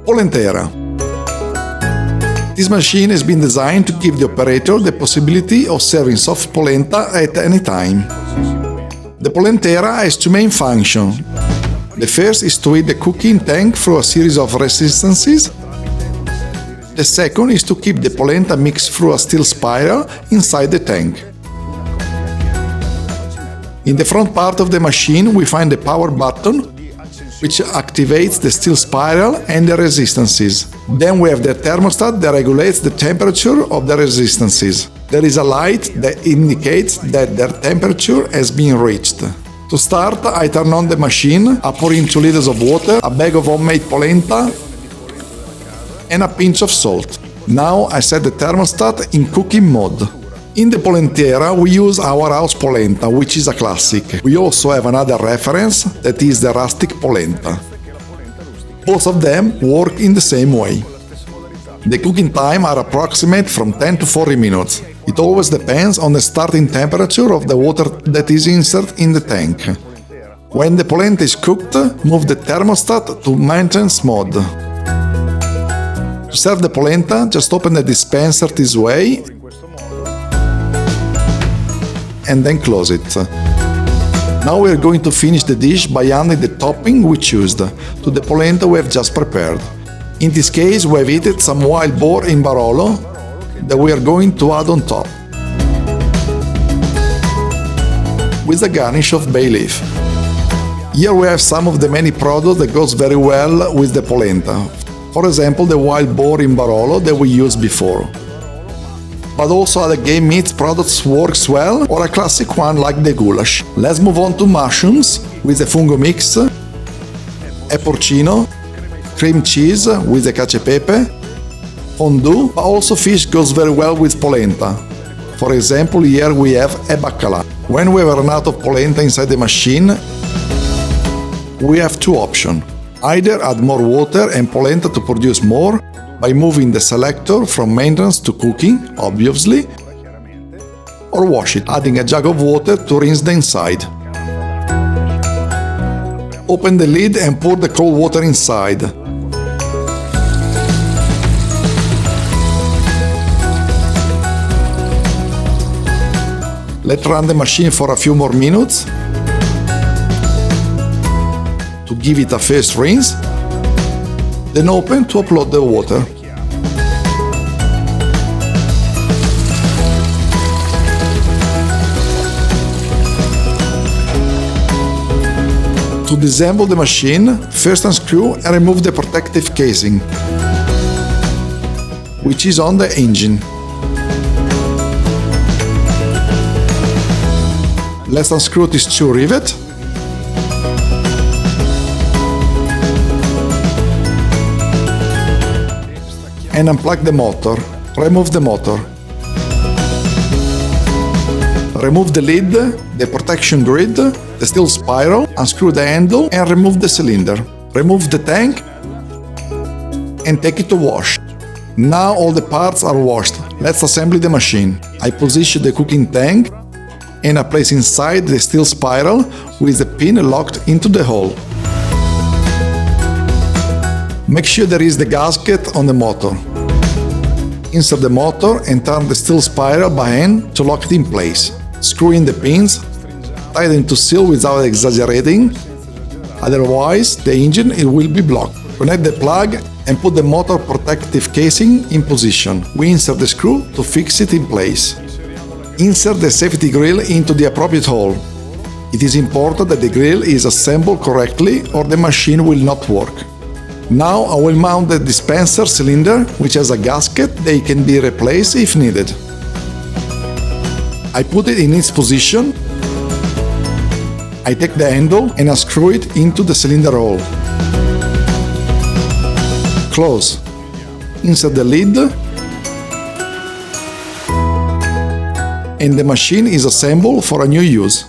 Polentera. This machine has been designed to give the operator the possibility of serving soft polenta at any time. The Polentera has two main functions. The first is to heat the cooking tank through a series of resistances. The second is to keep the polenta mix through a steel spiral inside the tank. In the front part of the machine we find the power button, which activates the steel spiral and the resistances. Then we have the thermostat that regulates the temperature of the resistances. There is a light that indicates that their temperature has been reached. To start, I turn on the machine, I pour in 2 liters of water, a bag of homemade polenta and a pinch of salt. Now I set the thermostat in cooking mode. In the Polentera we use our house polenta, which is a classic. We also have another reference, that is the rustic polenta. Both of them work in the same way. The cooking time are approximate from 10 to 40 minutes. It always depends on the starting temperature of the water that is inserted in the tank. When the polenta is cooked, move the thermostat to maintenance mode. To serve the polenta, just open the dispenser this way and then close it. Now we are going to finish the dish by adding the topping we chose to the polenta we have just prepared. In this case we have heated some wild boar in Barolo that we are going to add on top, with a garnish of bay leaf. Here we have some of the many products that goes very well with the polenta. For example, the wild boar in Barolo that we used before. But also other game meat products works well, or a classic one like the goulash. Let's move on to mushrooms with the fungo mix, a porcino, cream cheese with the cacio e pepe, fondue, but also fish goes very well with polenta. For example, here we have a baccalà. When we have run out of polenta inside the machine, we have two options. Either add more water and polenta to produce more, by moving the selector from maintenance to cooking, obviously, or wash it, adding a jug of water to rinse the inside. Open the lid and pour the cold water inside. Let's run the machine for a few more minutes to give it a first rinse. Then open to upload the water. To disassemble the machine, first unscrew and remove the protective casing, which is on the engine. Let's unscrew these two rivets. And unplug the motor. Remove the motor. Remove the lid, the protection grid, the steel spiral, unscrew the handle and remove the cylinder. Remove the tank and take it to wash. Now all the parts are washed. Let's assemble the machine. I position the cooking tank and I place inside the steel spiral with the pin locked into the hole. Make sure there is the gasket on the motor. Insert the motor and turn the steel spiral by hand to lock it in place. Screw in the pins, tie them to seal without exaggerating, otherwise the engine will be blocked. Connect the plug and put the motor protective casing in position. We insert the screw to fix it in place. Insert the safety grill into the appropriate hole. It is important that the grill is assembled correctly or the machine will not work. Now I will mount the dispenser cylinder, which has a gasket that can be replaced if needed. I put it in its position. I take the handle and unscrew it into the cylinder hole. Close. Insert the lid. And the machine is assembled for a new use.